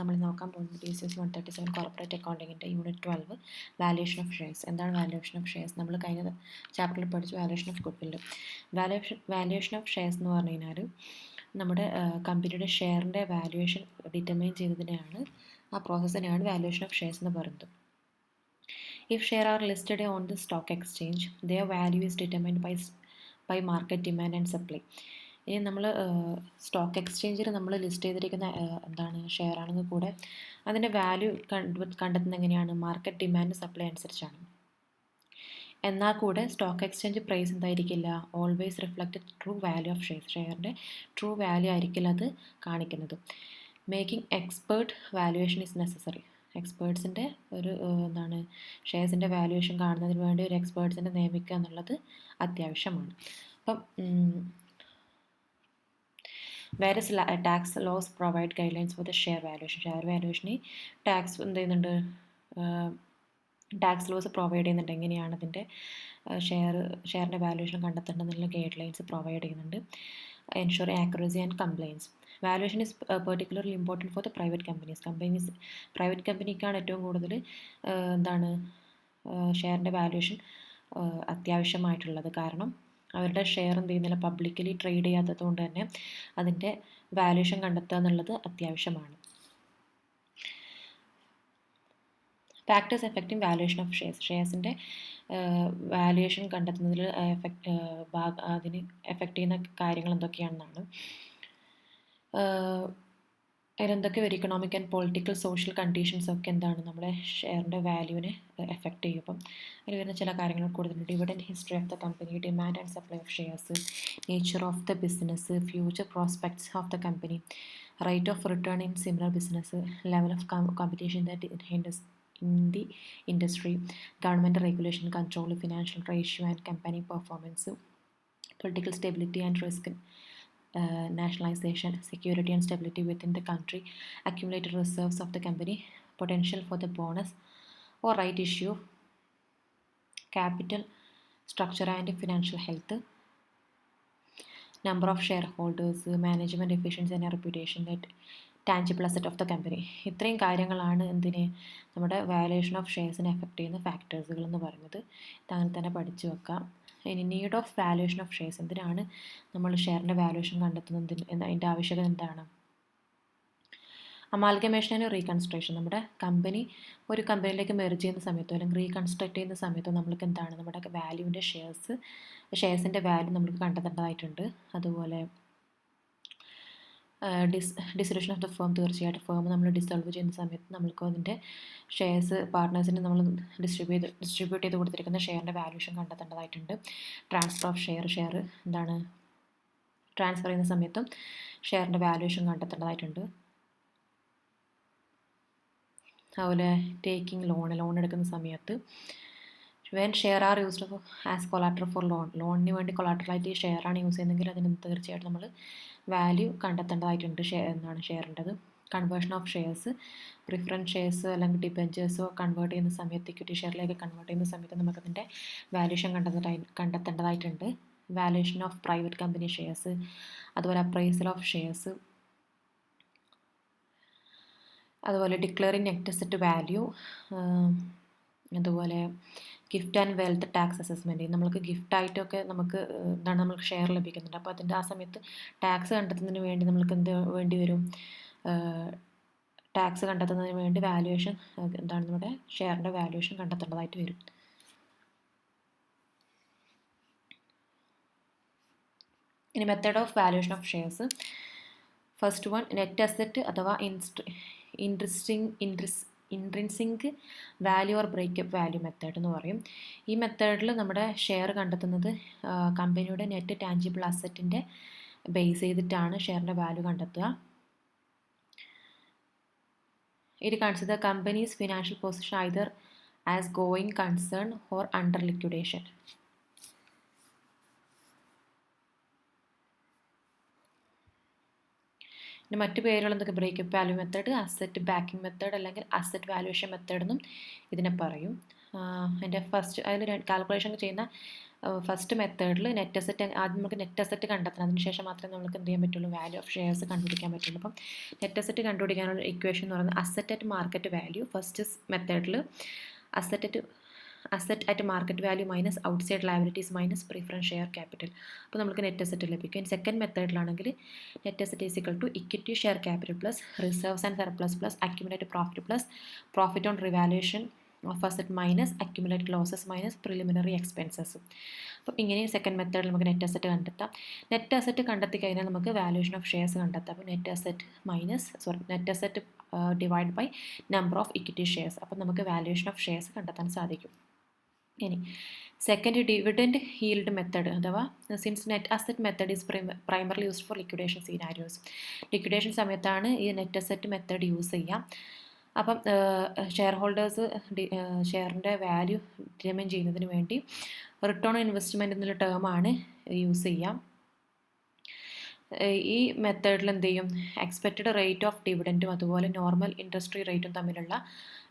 നമ്മൾ നോക്കാൻ പോകുന്നത് BCS 137 കോർപ്പറേറ്റ് അക്കൗണ്ടിങ്ങിൻ്റെ യൂണിറ്റ് 12 വാല്യൂഷൻ ഓഫ് ഷെയർസ്. എന്താണ് വാല്യൂഷൻ ഓഫ് ഷെയർസ്? നമ്മൾ കഴിഞ്ഞ ചാപ്റ്ററിൽ പഠിച്ചു valuation of goodwill. Valuation of shares എന്ന് പറഞ്ഞു കഴിഞ്ഞാൽ നമ്മുടെ കമ്പനിയുടെ ഷെയറിൻ്റെ വാല്യുവേഷൻ ഡിറ്റർമൈൻ ചെയ്തതിനെയാണ്, ആ പ്രോസസ്സിനെയാണ് വാല്യൂഷൻ ഓഫ് ഷെയർസ് എന്ന് പറയുന്നത്. If shares are listed on the stock exchange, their value is determined by market demand and supply. ഇനി നമ്മൾ സ്റ്റോക്ക് എക്സ്ചേഞ്ചിൽ നമ്മൾ ലിസ്റ്റ് ചെയ്തിരിക്കുന്ന എന്താണ് ഷെയർ ആണെങ്കിൽ കൂടെ അതിൻ്റെ വാല്യൂ കണ്ടെത്തുന്നത് എങ്ങനെയാണ്? മാർക്കറ്റ് ഡിമാൻഡ് സപ്ലൈ അനുസരിച്ചാണ്. എന്നാൽ കൂടെ സ്റ്റോക്ക് എക്സ്ചേഞ്ച് പ്രൈസ് എന്തായിരിക്കില്ല? Always reflected true value of share. ഷെയറിൻ്റെ ട്രൂ വാല്യൂ ആയിരിക്കില്ല അത് കാണിക്കുന്നത്. Making expert valuation is necessary. എക്സ്പേർട്സിൻ്റെ ഒരു എന്താണ് ഷെയർസിൻ്റെ വാല്യുവേഷൻ കാണുന്നതിന് വേണ്ടി ഒരു എക്സ്പേർട്സിനെ നിയമിക്കുക എന്നുള്ളത് അത്യാവശ്യമാണ്. അപ്പം various tax laws provide guidelines for the share valuation. Share വാല്യുവേഷന് ടാക്സ് എന്ത് ചെയ്യുന്നുണ്ട്? ടാക്സ് ലോസ് പ്രൊവൈഡ് ചെയ്യുന്നുണ്ട്. എങ്ങനെയാണ് അതിൻ്റെ ഷെയറിൻ്റെ വാല്യുവേഷൻ കണ്ടെത്തേണ്ടതെന്നുള്ള ഗൈഡ് ലൈൻസ് പ്രൊവൈഡ് ചെയ്യുന്നുണ്ട്. Ensure accuracy and compliance. Valuation is particularly important for the private companies. Private കമ്പനിക്കാണ് ഏറ്റവും കൂടുതൽ എന്താണ് ഷെയറിൻ്റെ വാല്യുവേഷൻ അത്യാവശ്യമായിട്ടുള്ളത്. കാരണം അവരുടെ ഷെയർ എന്ത് ചെയ്യുന്നില്ല, പബ്ലിക്കലി ട്രേഡ് ചെയ്യാത്തത് കൊണ്ട് തന്നെ അതിൻ്റെ വാല്യുവേഷൻ കണ്ടെത്തുക എന്നുള്ളത് അത്യാവശ്യമാണ്. ഫാക്ടേഴ്സ് എഫക്റ്റിംഗ് വാല്യുവേഷൻ ഓഫ് ഷെയർസിൻ്റെ വാല്യുവേഷൻ കണ്ടെത്തുന്നതിൽ അതിന് എഫക്റ്റ് ചെയ്യുന്ന കാര്യങ്ങൾ എന്തൊക്കെയാണെന്നാണ്. അതിലെന്തൊക്കെ വരും? Economic and political social conditions ഒക്കെ എന്താണ് നമ്മുടെ ഷെയറിൻ്റെ വാല്യൂവിനെ എഫക്റ്റ് ചെയ്യും. അപ്പം അതിൽ വരുന്ന ചില കാര്യങ്ങൾ കൂടുതലുണ്ട്. Dividend history of the company, demand and supply of shares, nature of the business, future prospects of the company, rate of return in similar business, level of competition in the industry, government regulation, control, financial ratio and company performance, political stability and risk, nationalization, security and stability within the country, accumulated reserves of the company, potential for the bonus or right issue, capital structure and financial health, number of shareholders, management efficiency and reputation, that tangible asset of the company. ഇത്രയും കാര്യങ്ങളാണ് എന്തിനെ നമ്മുടെ valuation of ഷെയർസിനെ effect ചെയ്യുന്ന ഫാക്ടേഴ്സുകൾ എന്ന് പറയുന്നത്. ഇതങ്ങനെ തന്നെ പഠിച്ചു വെക്കാം. ഇനി need of valuation of shares. എന്തിനാണ് നമ്മൾ ഷെയറിൻ്റെ വാല്യുവേഷൻ കണ്ടെത്തുന്നത്? അതിൻ്റെ ആവശ്യകത എന്താണ്? Amalgamation and reconstruction. നമ്മുടെ കമ്പനി ഒരു കമ്പനിയിലേക്ക് മെർജ് ചെയ്യുന്ന സമയത്തോ അല്ലെങ്കിൽ റീകൺസ്ട്രക്ട് ചെയ്യുന്ന സമയത്തോ നമ്മൾക്ക് എന്താണ് നമ്മുടെ വാല്യൂവിൻ്റെ ഷെയർസിൻ്റെ വാല്യൂ നമുക്ക് കണ്ടെത്തേണ്ടതായിട്ടുണ്ട്. അതുപോലെ ഡിസൊല്യൂഷൻ ഓഫ് ദ ഫേം. തീർച്ചയായിട്ടും ഫേം നമ്മൾ ഡിസോൾവ് ചെയ്യുന്ന സമയത്ത് നമ്മൾക്ക് അതിൻ്റെ ഷെയർസ് പാർട്ട്നേഴ്സിന് നമ്മൾ ഡിസ്ട്രിബ്യൂട്ട് ചെയ്ത് കൊടുത്തിരിക്കുന്ന ഷെയറിൻ്റെ വാല്യൂഷൻ കണ്ടെത്തേണ്ടതായിട്ടുണ്ട്. ട്രാൻസ്ഫർ ഓഫ് ഷെയർ എന്താണ് ട്രാൻസ്ഫർ ചെയ്യുന്ന സമയത്തും ഷെയറിൻ്റെ വാല്യൂഷൻ കണ്ടെത്തേണ്ടതായിട്ടുണ്ട്. അതുപോലെ ടേക്കിംഗ് ലോൺ എടുക്കുന്ന സമയത്ത് when share are used as collateral for ലോണിന് വേണ്ടി കൊളാട്രലായിട്ട് ഈ ഷെയറാണ് യൂസ് ചെയ്യുന്നതെങ്കിൽ അതിന് തീർച്ചയായിട്ടും നമ്മൾ വാല്യൂ കണ്ടെത്തേണ്ടതായിട്ടുണ്ട് ഷെയറിൻ്റെത്. Conversion of shares, preference shares അല്ലെങ്കിൽ ഡിബെഞ്ചേഴ്സോ കൺവേർട്ട് ചെയ്യുന്ന സമയത്ത് ഇക്വിറ്റി ഷെയറിലേക്ക് കൺവേർട്ട് ചെയ്യുന്ന സമയത്ത് നമുക്കതിൻ്റെ വാല്യൂഷൻ കണ്ടെത്തേണ്ടതായിട്ടുണ്ട്. Valuation of private company shares, അതുപോലെ അപ്രൈസൽ ഓഫ് ഷെയർസ്, അതുപോലെ ഡിക്ലെയറിങ് നെറ്റ് അസറ്റ് വാല്യൂ, അതുപോലെ gift and wealth tax assessment. നമ്മൾക്ക് ഗിഫ്റ്റായിട്ടൊക്കെ നമുക്ക് എന്താണ് നമ്മൾക്ക് ഷെയർ ലഭിക്കുന്നുണ്ട്. അപ്പോൾ അതിൻ്റെ ആ സമയത്ത് ടാക്സ് കണ്ടെത്തുന്നതിന് വേണ്ടി നമ്മൾക്ക് എന്ത് വേണ്ടി വരും? ടാക്സ് കണ്ടെത്തുന്നതിന് വേണ്ടി വാല്യുവേഷൻ എന്താണ് നമ്മുടെ ഷെയറിൻ്റെ വാല്യുവേഷൻ കണ്ടെത്തേണ്ടതായിട്ട് വരും. ഇനി method of valuation of shares. First one net asset അഥവാ intrinsic value or breakup value method എന്ന് പറയും. ഈ മെത്തേഡിൽ നമ്മുടെ ഷെയർ കണ്ടെത്തുന്നത് കമ്പനിയുടെ നെറ്റ് ടാഞ്ചിബിൾ അസറ്റിൻ്റെ ബേസ് ചെയ്തിട്ടാണ് ഷെയറിൻ്റെ വാല്യൂ കണ്ടെത്തുക. It consider companies financial position either as going concern or under liquidation. പിന്നെ മറ്റു പേരുകൾ എന്തൊക്കെ? Breakup value method, asset backing method അല്ലെങ്കിൽ അസറ്റ് വാല്യുവേഷൻ മെത്തേഡ് എന്നും ഇതിനെ പറയും. അതിൻ്റെ ഫസ്റ്റ് അതിൽ കാൽക്കുലേഷൻ ചെയ്യുന്ന ഫസ്റ്റ് മെത്തേഡിൽ നെറ്റ് അസറ്റ് ആദ്യം നമുക്ക് നെറ്റ് അസറ്റ് കണ്ടെത്തണം, അതിനുശേഷം മാത്രമേ നമുക്ക് എന്ത് ചെയ്യാൻ പറ്റുള്ളൂ, വാല്യൂ ഓഫ് ഷെയർസ് കണ്ടുപിടിക്കാൻ പറ്റുള്ളൂ. അപ്പം നെറ്റ് അസറ്റ് കണ്ടുപിടിക്കാനുള്ള ഇക്വേഷൻ എന്ന് പറയുന്നത് asset at market value. First മെത്തേഡിൽ asset at market value minus outside liabilities minus preference share capital. അപ്പോൾ നമുക്ക് നെറ്റ് അസറ്റ് ലഭിക്കും. സെക്കൻഡ് മെത്തേഡിലാണെങ്കിൽ net asset is equal to equity share capital plus reserves and surplus plus accumulated profit plus profit on revaluation of asset minus accumulated losses minus preliminary expenses. അപ്പോൾ ഇങ്ങനെ second മെത്തേഡിൽ നമുക്ക് net asset കണ്ടെത്താം. Net asset കണ്ടെത്തി കഴിഞ്ഞാൽ നമുക്ക് valuation of shares കണ്ടെത്താം. അപ്പോൾ net asset divide by number of equity shares. അപ്പോൾ നമുക്ക് വാല്യൂഷൻ ഓഫ് ഷെയർസ് കണ്ടെത്താൻ സാധിക്കും. ഇനി സെക്കൻഡ് ഡിവിഡൻഡ് ഹീൽഡ് മെത്തേഡ് അഥവാ since net asset method is primarily used for liquidation scenarios. Liquidation സമയത്താണ് ഈ നെറ്റ് അസറ്റ് മെത്തേഡ് യൂസ് ചെയ്യാം. അപ്പം ഷെയർ ഹോൾഡേഴ്സ് ഷെയറിൻ്റെ വാല്യൂ ഡിറ്റർമിൻ ചെയ്യുന്നതിന് വേണ്ടി റിട്ടേൺ ഓൺ ഇൻവെസ്റ്റ്മെൻറ്റ് എന്നുള്ള ടേമാണ് യൂസ് ചെയ്യാം. ഈ മെത്തേഡിൽ എന്ത് ചെയ്യും, എക്സ്പെക്റ്റഡ് റേറ്റ് ഓഫ് ഡിവിഡൻറ്റും അതുപോലെ നോർമൽ ഇൻഡസ്ട്രി റേറ്റും തമ്മിലുള്ള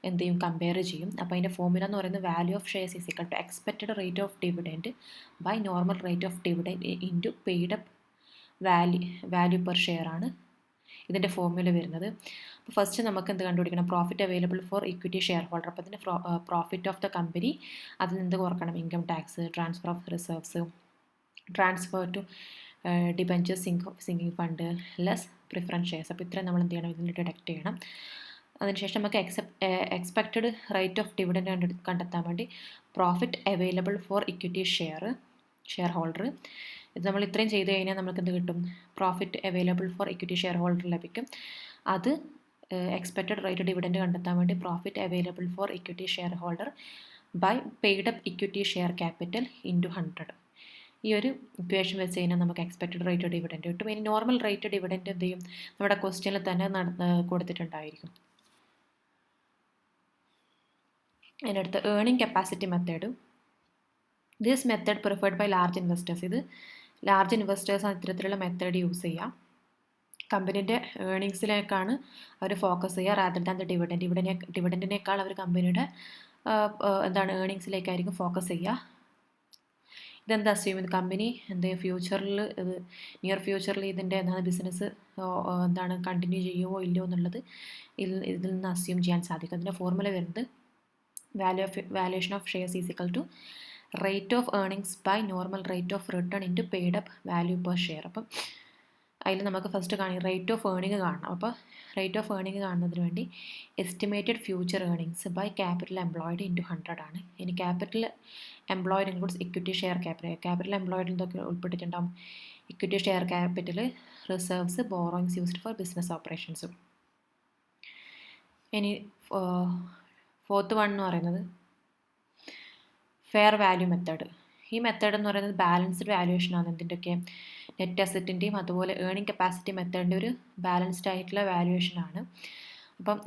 എന്ത് ചെയ്യും, കമ്പയർ ചെയ്യും. അപ്പോൾ അതിൻ്റെ ഫോർമുല എന്ന് പറയുന്നത് value of shares is equal to expected rate of dividend by normal rate of dividend into paid up value per share ആണ് ഇതിൻ്റെ ഫോർമുല വരുന്നത്. അപ്പോൾ ഫസ്റ്റ് നമുക്ക് എന്ത് കണ്ടുപിടിക്കണം, profit available for equity shareholder. അപ്പോൾ അതിൻ്റെ പ്രോഫിറ്റ് ഓഫ് ദ കമ്പനി അതിൽ നിന്ന് കുറക്കണം income tax, transfer of reserves, transfer to debentures, sinking fund less preference shares. അപ്പോൾ ഇത്രയും നമ്മൾ എന്ത് ചെയ്യണം, ഇതിൽ ഡിഡക്റ്റ് ചെയ്യണം. അതിനുശേഷം നമുക്ക് എക്സ്പെക്റ്റഡ് റേറ്റ് ഓഫ് ഡിവിഡൻറ്റ് കണ്ടെത്താൻ വേണ്ടി profit available for equity shareholder. ഇത് നമ്മൾ ഇത്രയും ചെയ്ത് കഴിഞ്ഞാൽ നമുക്ക് എന്ത് കിട്ടും, profit available for equity shareholder ലഭിക്കും. അത് എക്സ്പെക്റ്റഡ് റേറ്റ് ഡിവിഡൻറ്റ് കണ്ടെത്താൻ വേണ്ടി profit available for equity shareholder by paid up equity share capital into 100. ഈ ഒരു ഇക്വേഷൻ വെച്ച് കഴിഞ്ഞാൽ നമുക്ക് എക്സ്പെക്റ്റഡ് റേറ്റ് ഡിവിഡൻറ്റ് കിട്ടും. ഇനി നോർമൽ റേറ്റ് ഡിവിഡൻറ്റ് എന്ത് ചെയ്യും, നമ്മുടെ ക്വസ്റ്റ്യനിൽ തന്നെ കൊടുത്തിട്ടുണ്ടായിരിക്കും. അതിനടുത്ത് earning capacity method. This method preferred by large investors. ഇത് ലാർജ് ഇൻവെസ്റ്റേഴ്സാണ് ഇത്തരത്തിലുള്ള മെത്തേഡ് യൂസ് ചെയ്യുക. കമ്പനീൻ്റെ ഏർണിങ്സിലേക്കാണ് അവർ ഫോക്കസ് ചെയ്യുക റാദർ ദാൻ ദ ഡിവിഡൻറ്റിനേക്കാൾ അവർ കമ്പനിയുടെ ഏർണിങ്സിലേക്കായിരിക്കും ഫോക്കസ് ചെയ്യുക. ഇതെന്താ അസ്യൂം ചെയ്ത് കമ്പനി ഫ്യൂച്ചറിൽ നിയർ ഫ്യൂച്ചറിൽ ഇതിൻ്റെ ബിസിനസ് കണ്ടിന്യൂ ചെയ്യുമോ ഇല്ലയോ എന്നുള്ളത് ഇതിൽ നിന്ന് അസ്യൂം ചെയ്യാൻ സാധിക്കും. അതിൻ്റെ ഫോർമുല വരുന്നത് valuation of shares is equal to rate of earnings by normal rate of return into paid up value per share. അപ്പം അതിൽ നമുക്ക് ഫസ്റ്റ് റേറ്റ് ഓഫ് ഏർണിംഗ് കാണണം. അപ്പോൾ റേറ്റ് ഓഫ് ഏർണിംഗ് കാണുന്നതിന് വേണ്ടി estimated future earnings by capital employed into 100 ആണ്. ഇനി capital employed includes equity share capital employed എന്തൊക്കെ ഉൾപ്പെട്ടിട്ടുണ്ടാവും, equity share capital, reserves, borrowings used for business ഓപ്പറേഷൻസും. ഇനി ഫോർത്ത് വൺ എന്ന് പറയുന്നത് ഫെയർ വാല്യൂ മെത്തേഡ്. ഈ മെത്തേഡ് എന്ന് പറയുന്നത് ബാലൻസ്ഡ് വാല്യൂഷനാണ്. ഇതിൻ്റെയൊക്കെ നെറ്റ് അസറ്റിൻ്റെയും അതുപോലെ ഏർണിംഗ് കപ്പാസിറ്റി മെത്തേഡിൻ്റെ ഒരു ബാലൻസ്ഡ് ആയിട്ടുള്ള വാല്യൂഷനാണ്. അപ്പം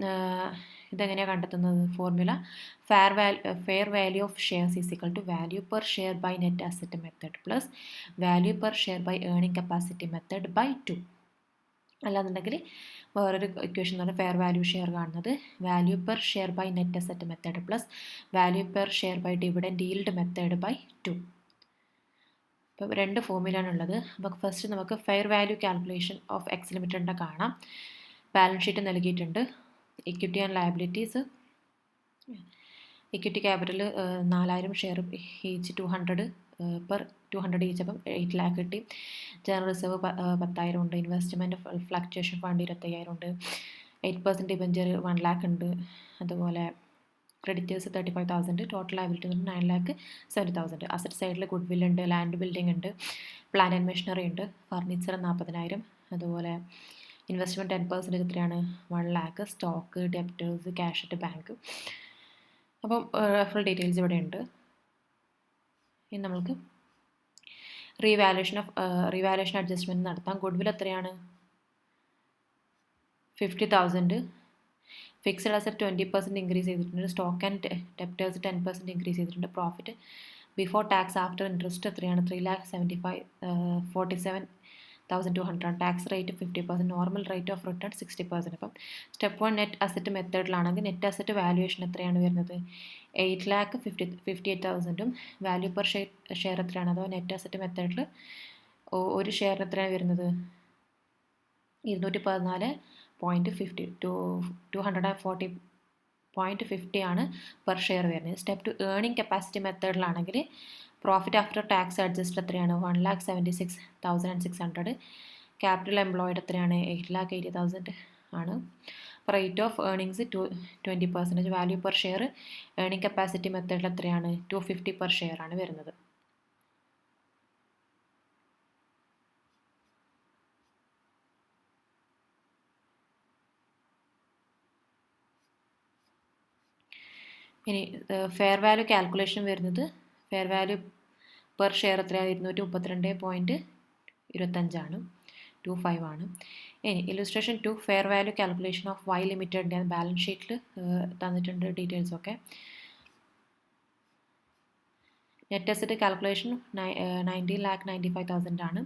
ഇതെങ്ങനെയാണ് കണ്ടെത്തുന്നത്, formula fair value of shares is equal to value per share by net asset method plus value per share by earning capacity method by 2. അല്ലാന്നുണ്ടെങ്കിൽ വേറൊരു ഇക്വേഷൻ എന്ന് പറഞ്ഞാൽ ഫെയർ വാല്യൂ ഷെയർ കാണുന്നത് value per share by net asset method plus value per share by dividend yield method by 2. അപ്പോൾ രണ്ട് ഫോർമുലയാണുള്ളത്. അപ്പോൾ first നമുക്ക് fair value calculation of X ലിമിറ്റഡിൻ്റെ കാണാം. ബാലൻസ് ഷീറ്റ് നൽകിയിട്ടുണ്ട്. Equity and liabilities, equity capital 4000 share each 200 per 200 each, അപ്പം 8 lakh കിട്ടി. ജനറൽ റിസർവ് 10,000 ഉണ്ട്. ഇൻവെസ്റ്റ്മെൻറ്റ് ഫ്ലക്ച്വേഷൻ ഫണ്ട് 25,000 ഉണ്ട്. 8% ഡിബഞ്ചർ 1 lakh ഉണ്ട്. അതുപോലെ ക്രെഡിറ്റേഴ്സ് 35,000, ടോട്ടൽ ലയബിലിറ്റി 9,70,000. അസറ്റ് സൈഡിൽ ഗുഡ് വിൽ ഉണ്ട്, ലാൻഡ് ബിൽഡിംഗ് ഉണ്ട്, പ്ലാന്റ് ആൻഡ് മെഷീനറി ഉണ്ട്, ഫർണിച്ചർ 40,000. അതുപോലെ ഇൻവെസ്റ്റ്മെൻറ്റ് 10% എത്രയാണ്, 1 lakh. Stock, debtors, cash at bank. അപ്പം ഫുൾ ഡീറ്റെയിൽസ് ഇവിടെ ഉണ്ട്. ഇനി നമുക്ക് റീവാലുവേഷൻ അഡ്ജസ്റ്റ്മെൻറ്റ് നടത്താം. ഗുഡ് വിൽ എത്രയാണ്, 50,000. ഫിക്സഡ് അസറ്റ് 20% ഇൻക്രീസ് ചെയ്തിട്ടുണ്ട്. സ്റ്റോക്ക് ആൻഡ് ഡെപ്റ്റേഴ്സ് 10% ഇൻക്രീസ് ചെയ്തിട്ടുണ്ട്. Profit before tax after interest എത്രയാണ്, 3,47,000 1200 ആണ്. Tax rate 50%, normal rate of return 60%. അപ്പം സ്റ്റെപ്പ് 1 നെറ്റ് അസറ്റ് മെത്തേഡിലാണെങ്കിൽ നെറ്റ് അസറ്റ് വാല്യുവേഷൻ എത്രയാണ് വരുന്നത്? 8,58,000ഉം വാല്യൂ പെർ ഷെയർ എത്രയാണ്? അഥവാ നെറ്റ് അസറ്റ് മെത്തേഡിൽ ഒരു ഷെയറിന് എത്രയാണ് വരുന്നത്? 214.50 240.50 ആണ് പെർ ഷെയർ വരുന്നത്. സ്റ്റെപ്പ് 2 ഏർണിംഗ് കപ്പാസിറ്റി മെത്തേഡിലാണെങ്കിൽ പ്രോഫിറ്റ് ആഫ്റ്റർ ടാക്സ് അഡ്ജസ്റ്റ് എത്രയാണ്? 1,76,600. ക്യാപിറ്റൽ എംപ്ലോയിഡ് എത്രയാണ്? 8,80,000 ആണ്. Rate of earnings 20%. Value per share earning capacity മെത്തേഡിൽ എത്രയാണ്? 250 പെർ ഷെയർ ആണ് വരുന്നത്. ഇനി ഫെയർ വാല്യൂ കാൽക്കുലേഷൻ വരുന്നത്, ഫെയർ വാല്യൂ പെർ ഷെയർ എത്രയാണ്? 232.25 25 ആണ്. ഇനി illustration 2 fair value calculation of Y ലിമിറ്റഡിൻ്റെ ബാലൻസ് ഷീറ്റിൽ തന്നിട്ടുണ്ട് ഡീറ്റെയിൽസ് ഒക്കെ. നെറ്റ് അസറ്റ് കാൽക്കുലേഷൻ 90,95,000 ആണ്.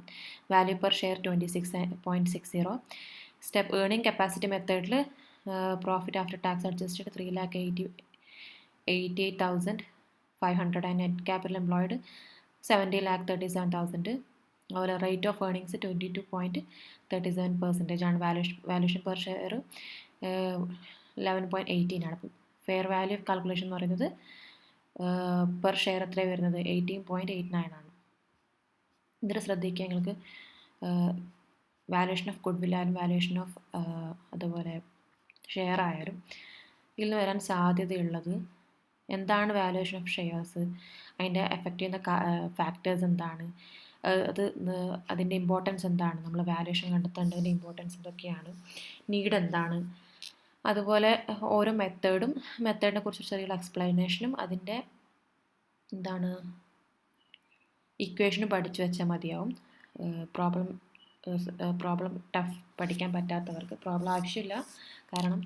Value per share 26.60. Step earning capacity മെത്തേഡിൽ profit after tax adjusted 3,88,500 and net capital employed 70,37,000. അതുപോലെ റേറ്റ് ഓഫ് ഏർണിങ്സ് 22.37% ആണ്. വാല്യൂഷൻ പെർ ഷെയർ 11.18 ആണ്. അപ്പം ഫെയർ വാല്യൂ കാൽക്കുലേഷൻ എന്ന് പറയുന്നത് പെർ ഷെയർ എത്രയാണ് വരുന്നത്? 18.89 ആണ്. ഇതിൽ ശ്രദ്ധിക്കുക, നിങ്ങൾക്ക് വാല്യൂഷൻ ഓഫ് ഗുഡ് വിൽ ആയാലും വാല്യൂഷൻ ഓഫ് അതുപോലെ ഷെയർ ആയാലും ഇതിൽ നിന്ന് വരാൻ സാധ്യതയുള്ളത് എന്താണ്? വാല്യൂഷൻ ഓഫ് ഷെയർസ്, അതിൻ്റെ എഫക്റ്റ് ചെയ്യുന്ന ഫാക്ടേഴ്സ് എന്താണ്, അതിൻ്റെ ഇമ്പോർട്ടൻസ് എന്താണ്, നമ്മൾ വാല്യൂഷൻ കണ്ടെത്തേണ്ടതിൻ്റെ ഇമ്പോർട്ടൻസ് എന്തൊക്കെയാണ്, നീഡ് എന്താണ്, അതുപോലെ ഓരോ മെത്തേഡിനെ കുറിച്ച് ചെറിയൊരു എക്സ്പ്ലനേഷനും അതിൻ്റെ എന്താണ് ഇക്വേഷനും പഠിച്ചു വെച്ചാൽ മതിയാവും. പ്രോബ്ലം ടഫ് പഠിക്കാൻ പറ്റാത്തവർക്ക് പ്രോബ്ലം ആവശ്യമില്ല. കാരണം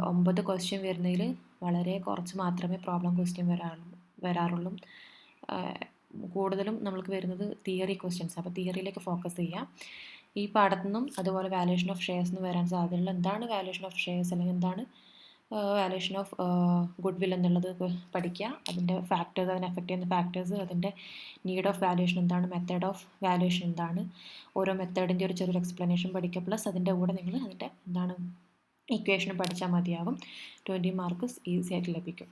9 ക്വസ്റ്റ്യൻ വരുന്നതിൽ വളരെ കുറച്ച് മാത്രമേ പ്രോബ്ലം ക്വസ്റ്റ്യൻ വരാറുള്ളൂ. കൂടുതലും നമ്മൾക്ക് വരുന്നത് തിയറി ക്വസ്റ്റ്യൻസ്. അപ്പോൾ തിയറിയിലേക്ക് ഫോക്കസ് ചെയ്യാം. ഈ പാഠത്തു നിന്നും അതുപോലെ വാല്യൂഷൻ ഓഫ് ഷെയർസ് എന്ന് വരാൻ സാധ്യതയുള്ള എന്താണ് വാല്യൂഷൻ ഓഫ് ഷെയർസ് അല്ലെങ്കിൽ എന്താണ് വാല്യൂഷൻ ഓഫ് ഗുഡ് വിൽ എന്നുള്ളത് പഠിക്കുക. അതിൻ്റെ ഫാക്ടേഴ്സ്, അതിനെ എഫക്റ്റ് ചെയ്യുന്ന ഫാക്ടേഴ്സ്, അതിൻ്റെ നീഡ് ഓഫ് വാല്യൂഷൻ എന്താണ്, മെത്തേഡ് ഓഫ് വാല്യൂഷൻ എന്താണ്, ഓരോ മെത്തേഡിൻ്റെ ഒരു ചെറിയൊരു എക്സ്പ്ലനേഷൻ പഠിക്കുക. പ്ലസ് അതിൻ്റെ കൂടെ നിങ്ങൾ അതിൻ്റെ എന്താണ് ഇക്വേഷൻ പഠിച്ചാൽ മതിയാകും. 20 മാർക്ക് ഈസി ആയിട്ട് ലഭിക്കും.